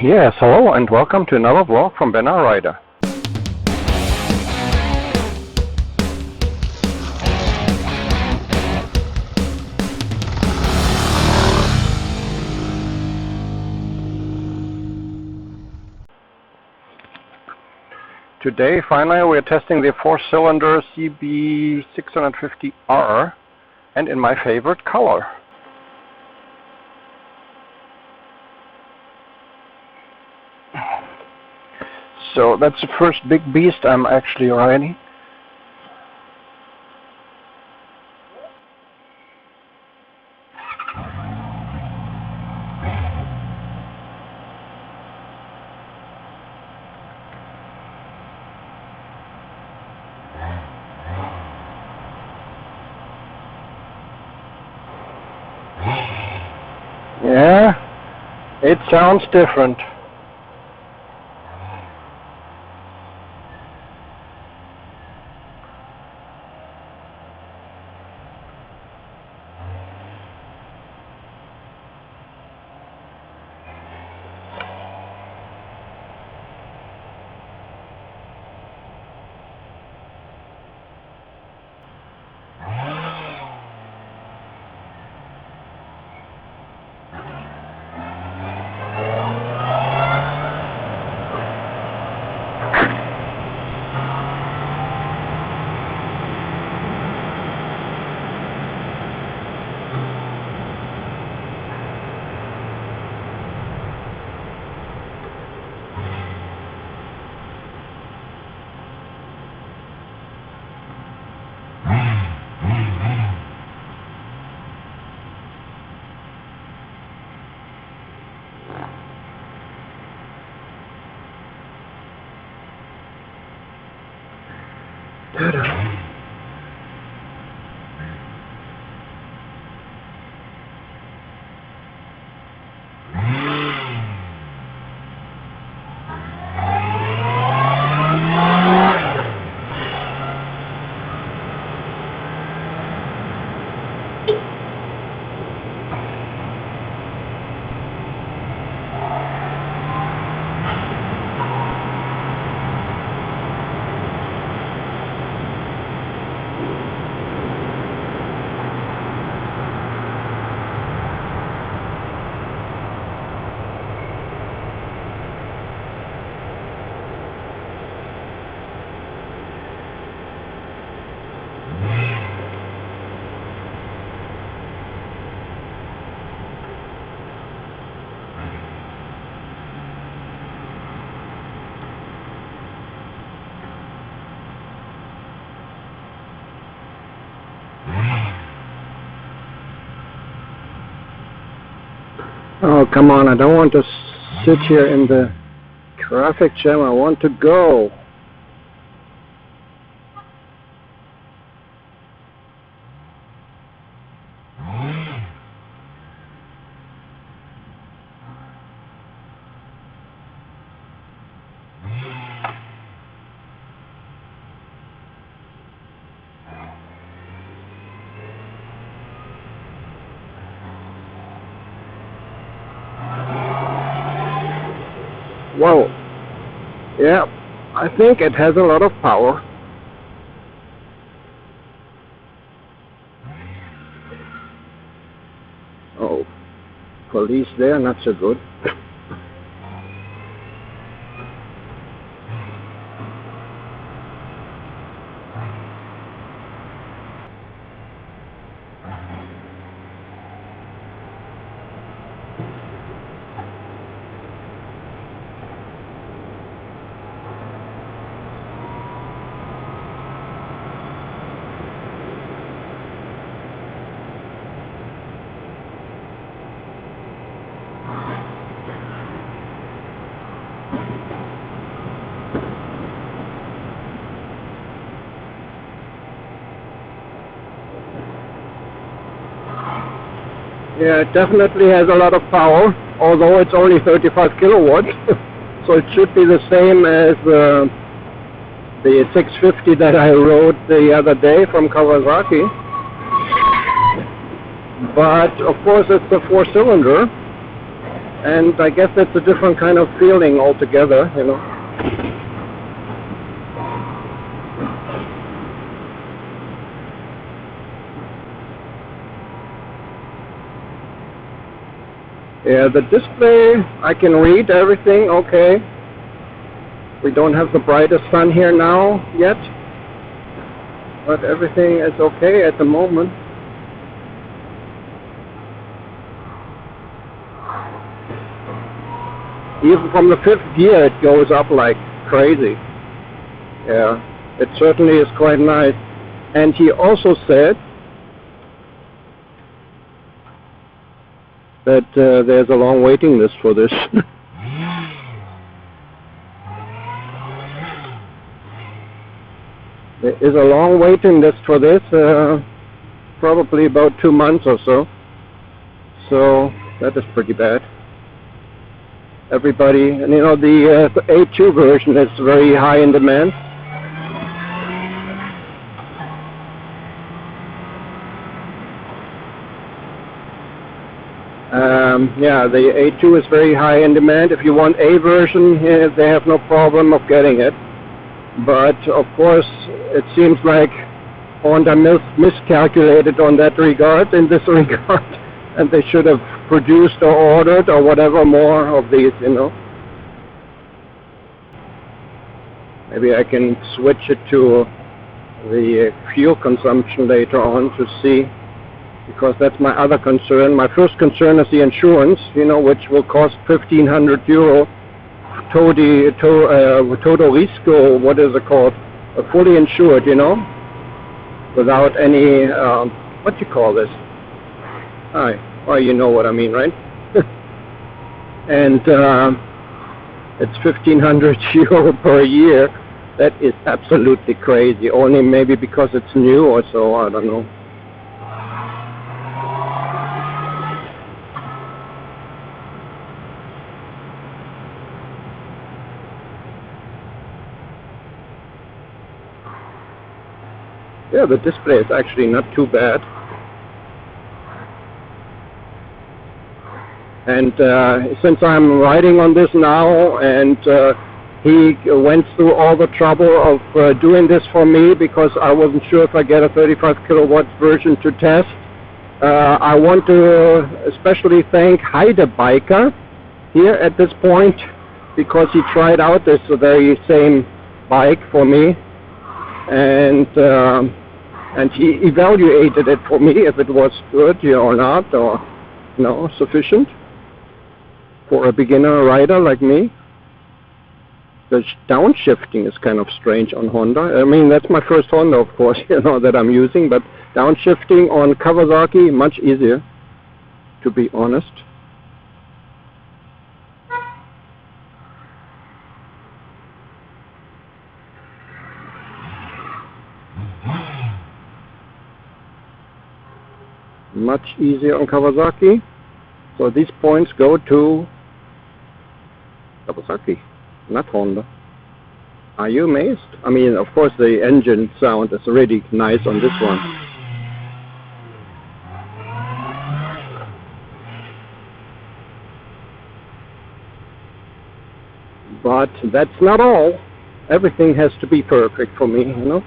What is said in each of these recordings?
Yes, hello and welcome to another vlog from Ben R. Rider. Today, finally, we're testing the 4-cylinder CB650R, and in my favorite color. So that's the first big beast I'm actually riding. Yeah, it sounds different. Oh, come on, I don't want to sit here in the traffic jam, I want to go. Whoa, yeah, I think it has a lot of power. Oh, police there, not so good. Yeah, it definitely has a lot of power, although it's only 35 kilowatts. So it should be the same as the 650 that I rode the other day from Kawasaki. But of course it's a 4-cylinder, and I guess that's a different kind of feeling altogether, you know. Yeah, the display, I can read everything okay. We don't have the brightest sun here now yet, but everything is okay at the moment. Even from the 5th gear it goes up like crazy. Yeah, it certainly is quite nice. And he also said that there's a long waiting list for this. There is a long waiting list for this, probably about 2 months or so. So that is pretty bad. Everybody, and you know, the A2 version is very high in demand. Yeah, the A2 is very high in demand. If you want A version, they have no problem of getting it. But of course, it seems like Honda miscalculated on that regard, in this regard, and they should have produced or ordered or whatever more of these, you know. Maybe I can switch it to the fuel consumption later on to see, because that's my other concern. My first concern is the insurance, you know, which will cost €1,500. Total risco, what is it called? Fully insured, you know, without any, what do you call this? Well, you know what I mean, right? And it's €1,500 per year. That is absolutely crazy. Only maybe because it's new or so, I don't know. Yeah, the display is actually not too bad. And since I'm riding on this now, and he went through all the trouble of doing this for me because I wasn't sure if I get a 35 kilowatt version to test, I want to especially thank Heidebiker here at this point, because he tried out this very same bike for me, and he evaluated it for me if it was good or not, or no, sufficient for a beginner rider like me. The downshifting is kind of strange on Honda. I mean, that's my first Honda, of course, you know, that I'm using, but downshifting on Kawasaki, much easier, to be honest. Much easier on Kawasaki. So these points go to Kawasaki, not Honda. Are you amazed? I mean, of course the engine sound is really nice on this one. But that's not all. Everything has to be perfect for me, you know.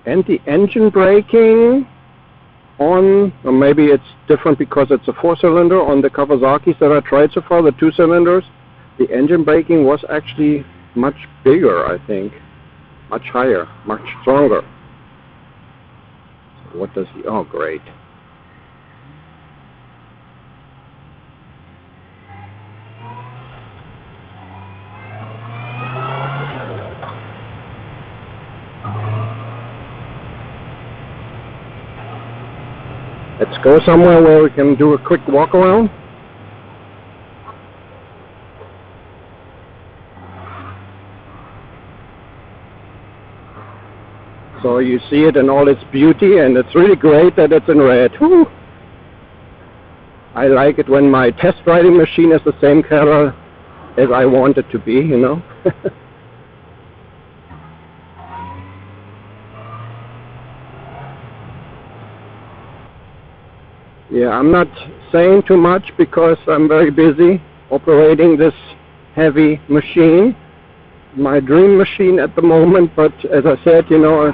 And the engine braking on, or maybe it's different because it's a 4-cylinder on the Kawasaki's that I tried so far, the 2 cylinders, the engine braking was actually much bigger, I think. Much higher, much stronger. So what does he, oh great. Let's go somewhere where we can do a quick walk around. So you see it in all its beauty, and it's really great that it's in red. Woo. I like it when my test riding machine is the same color as I want it to be, you know. Yeah, I'm not saying too much because I'm very busy operating this heavy machine, my dream machine at the moment, but as I said, you know,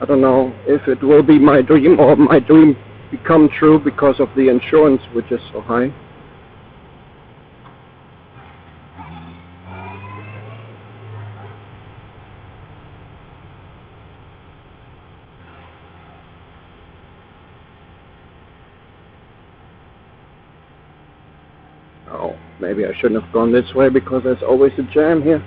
I don't know if it will be my dream or my dream become true because of the insurance, which is so high. Oh, maybe I shouldn't have gone this way because there's always a jam here.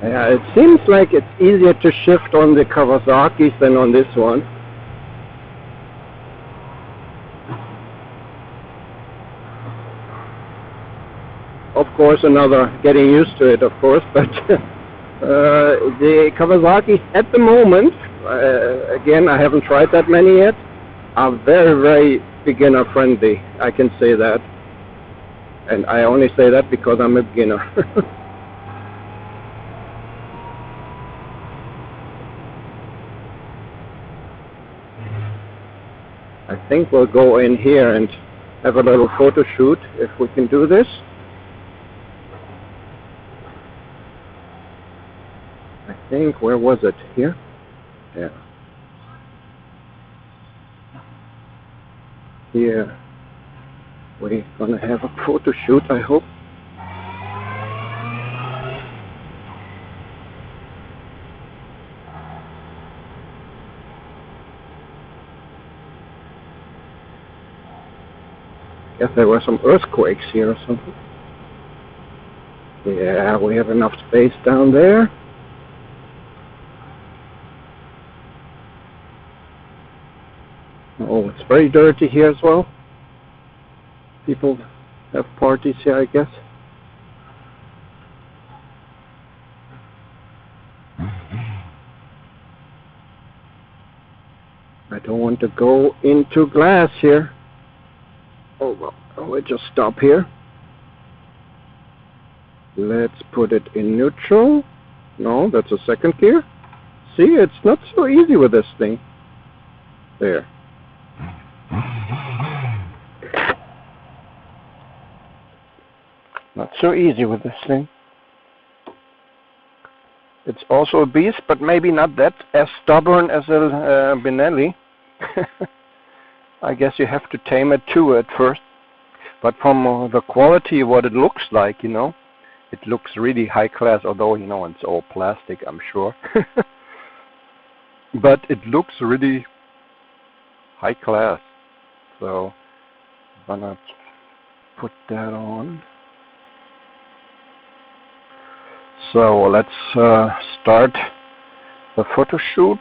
Yeah, it seems like it's easier to shift on the Kawasaki's than on this one. Of course, another getting used to it, of course, but the Kawasaki's at the moment, again, I haven't tried that many yet, are very, very beginner friendly, I can say that. And I only say that because I'm a beginner. I think we'll go in here and have a little photo shoot if we can do this. I think, where was it? Here? Yeah. Here. We're gonna have a photo shoot, I hope. Guess there were some earthquakes here or something. Yeah, we have enough space down there. Oh, it's very dirty here as well. People have parties here, I guess. I don't want to go into glass here. Oh, well, we'll just stop here. Let's put it in neutral. No, that's a second gear. See, it's not so easy with this thing. There. Not so easy with this thing. It's also a beast, but maybe not that as stubborn as a Benelli. I guess you have to tame it too at first. But from the quality, what it looks like, you know, it looks really high class, although, you know, it's all plastic, I'm sure. But it looks really high class. So I'm gonna put that on. So let's start the photo shoot.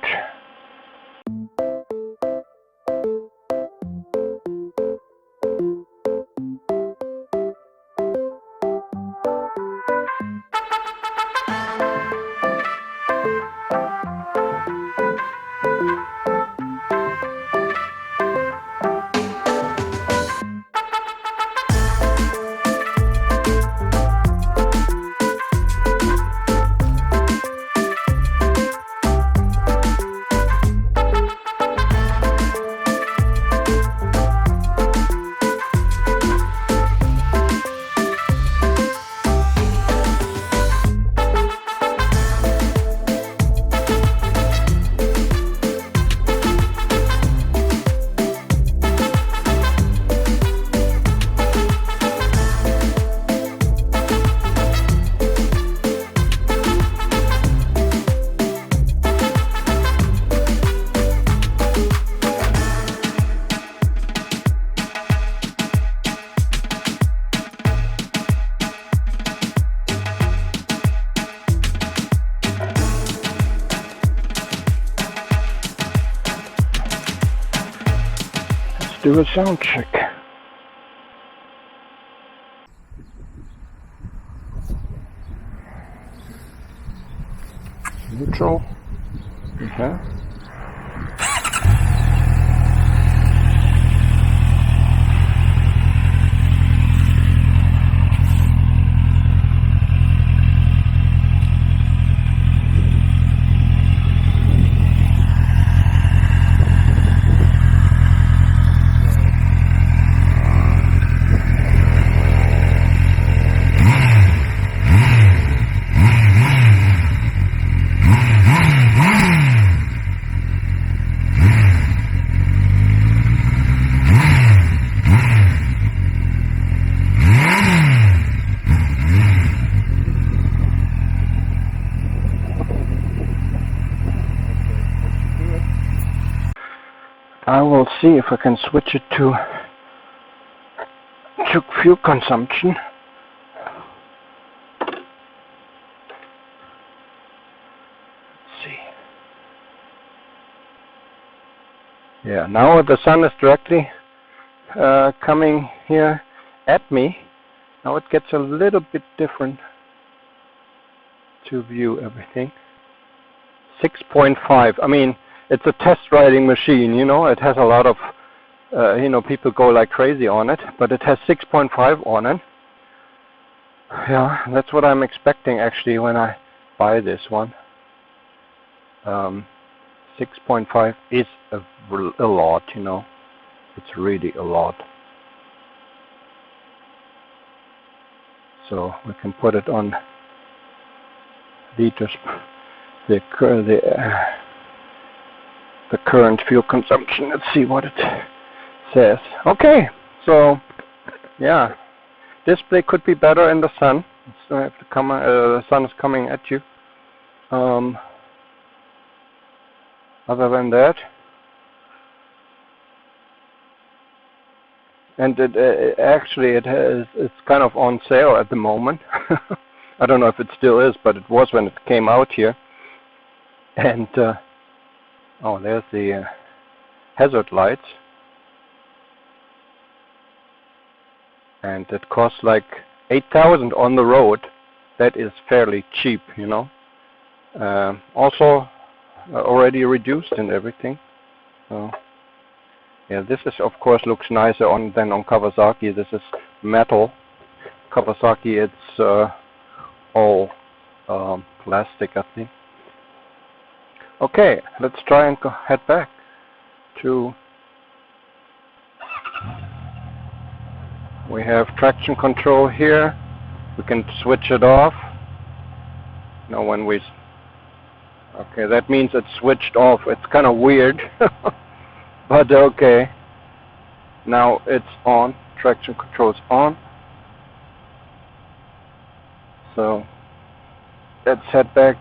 Do a sound check. neutral. Yeah. I will see if I can switch it to fuel consumption. Let's see. Yeah, now the sun is directly coming here at me. Now it gets a little bit different to view everything. 6.5. I mean, it's a test riding machine, you know. It has a lot of, you know, people go like crazy on it, but it has 6.5 on it. Yeah, that's what I'm expecting actually when I buy this one. 6.5 is a lot, you know. It's really a lot. So we can put it on liters. The current fuel consumption. Let's see what it says. Okay, so yeah, display could be better in the sun. So have to come. The sun is coming at you. Other than that, and it's kind of on sale at the moment. I don't know if it still is, but it was when it came out here. And oh, there's the hazard lights, and it costs like 8,000 on the road. That is fairly cheap, you know. Also already reduced and everything. So yeah, this is of course looks nicer than on Kawasaki. This is metal. Kawasaki, it's all plastic, I think. Okay, let's try and head back to. We have traction control here. We can switch it off. Now when we. Okay, that means it's switched off. It's kind of weird, but okay. Now it's on. Traction control's on. So let's head back.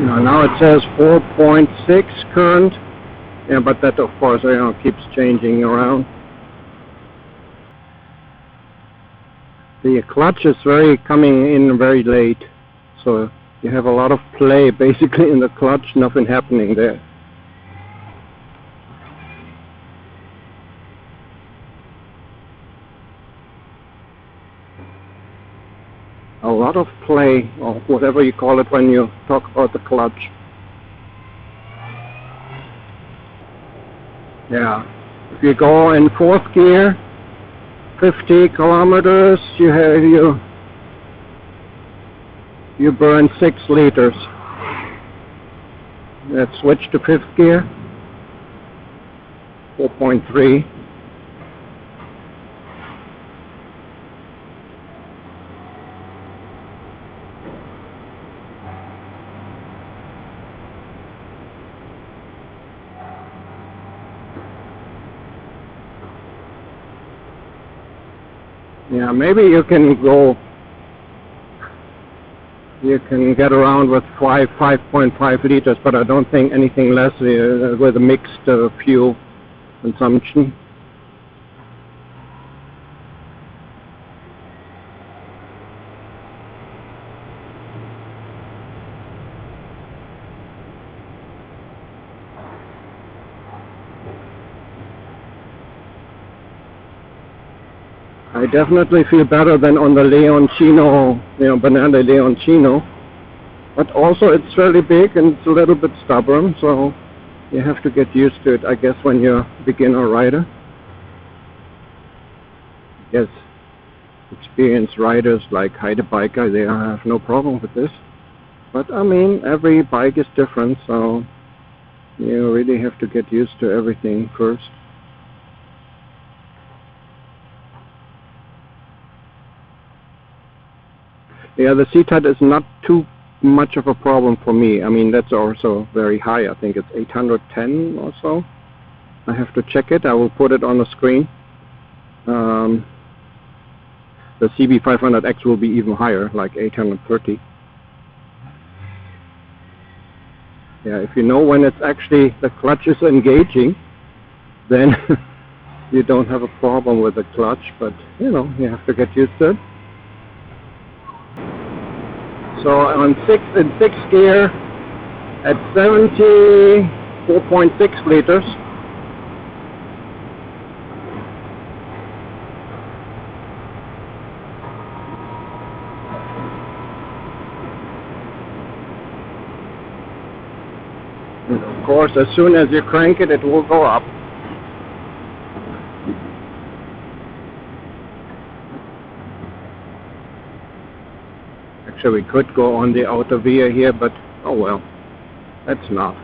Now it says 4.6 current, yeah, but that of course, you know, keeps changing around. The clutch is coming in very late, so you have a lot of play basically in the clutch, nothing happening there. A lot of play, or whatever you call it when you talk about the clutch. Yeah, if you go in fourth gear, 50 kilometers, you burn 6 liters. Let's switch to fifth gear, 4.3. Yeah, maybe you can get around with 5.5 liters, but I don't think anything less with a mixed fuel consumption. I definitely feel better than on the Leoncino, banana Leoncino. But also it's fairly big and it's a little bit stubborn, so you have to get used to it, I guess, when you're a beginner rider. Yes, experienced riders like Heidebiker, they have no problem with this. But I mean, every bike is different, so you really have to get used to everything first. Yeah, the seat height is not too much of a problem for me. I mean, that's also very high. I think it's 810 or so. I have to check it. I will put it on the screen. The CB500X will be even higher, like 830. Yeah, if you know when it's actually the clutch is engaging, then you don't have a problem with the clutch, but you have to get used to it. So on in sixth gear at 74.6 liters. And of course, as soon as you crank it, it will go up. Actually, we could go on the outer via here, but oh well, that's enough.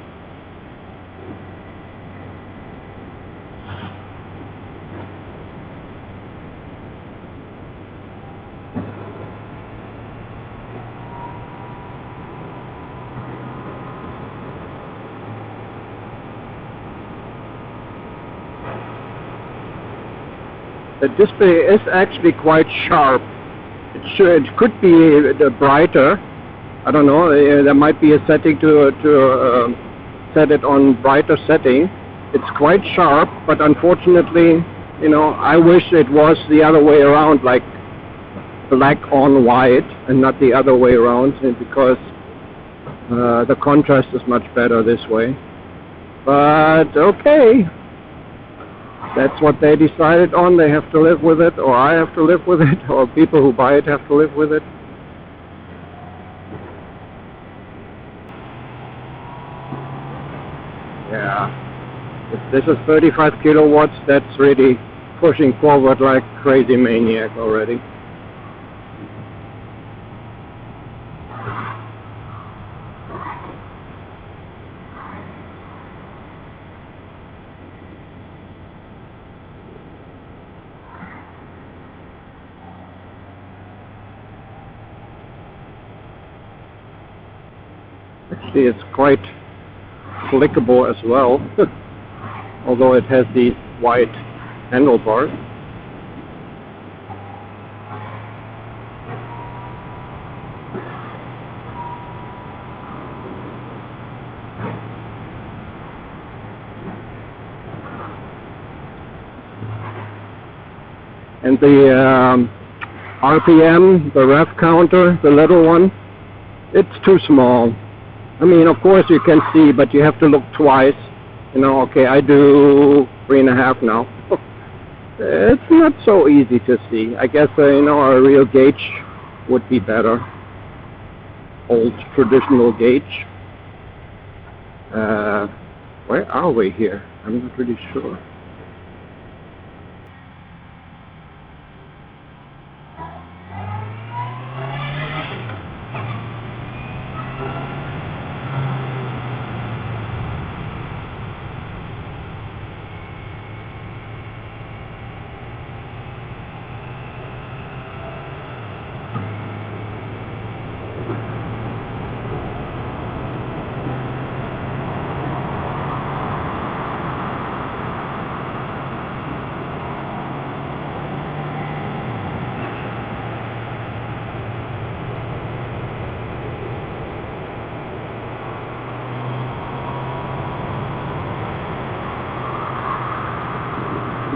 The display is actually quite sharp. It could be brighter. I don't know. There might be a setting to set it on brighter setting. It's quite sharp, but unfortunately, I wish it was the other way around, like black on white, and not the other way around, because the contrast is much better this way. But okay. That's what they decided on. They have to live with it, or I have to live with it, or people who buy it have to live with it. Yeah. If this is 35 kilowatts, that's really pushing forward like crazy maniac already. Actually, it's quite flickable as well, although it has these white handlebars. And the RPM, the rev counter, the little one, it's too small. I mean, of course you can see, but you have to look twice. Okay, I do 3.5 now. It's not so easy to see. I guess, a real gauge would be better. Old traditional gauge. Where are we here? I'm not really sure.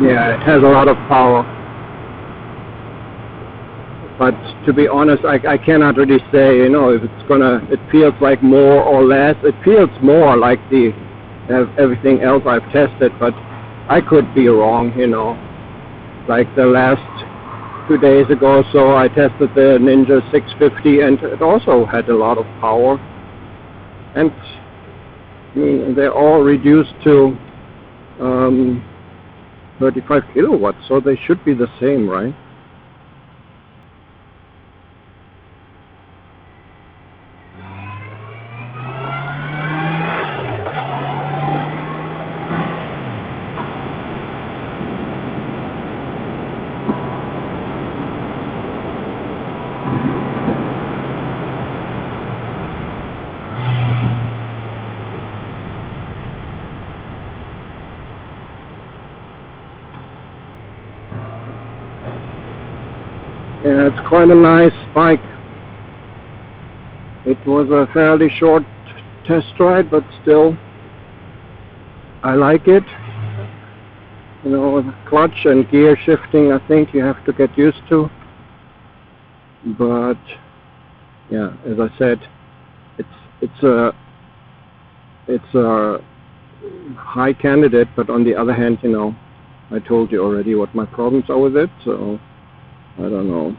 Yeah, it has a lot of power. But to be honest, I cannot really say, you know, if it's gonna, it feels like more or less. It feels more like the everything else I've tested, but I could be wrong, you know. Like the last 2 days ago or so, I tested the Ninja 650 and it also had a lot of power. And I mean, they're all reduced to 35 kilowatts, so they should be the same, right? Yeah, it's quite a nice bike. It was a fairly short test ride, but still, I like it. You know, the clutch and gear shifting, I think you have to get used to. But yeah, as I said, it's a high candidate. But on the other hand, you know, I told you already what my problems are with it, so I don't know.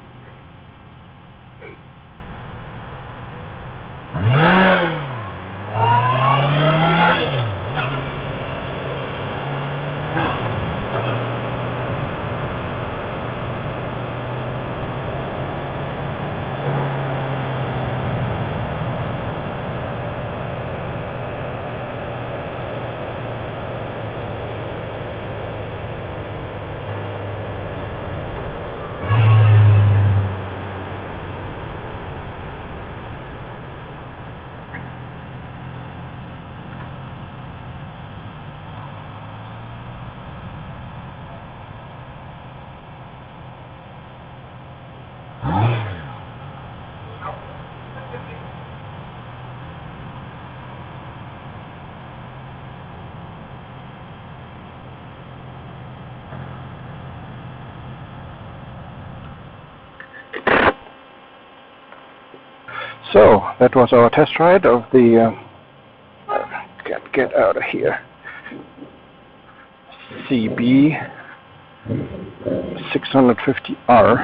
So that was our test ride of the can't get out of here, CB650R.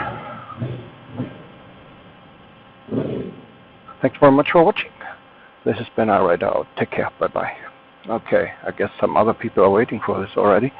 Thanks very much for watching. This has been our ride out. Take care. Bye bye. Okay, I guess some other people are waiting for this already.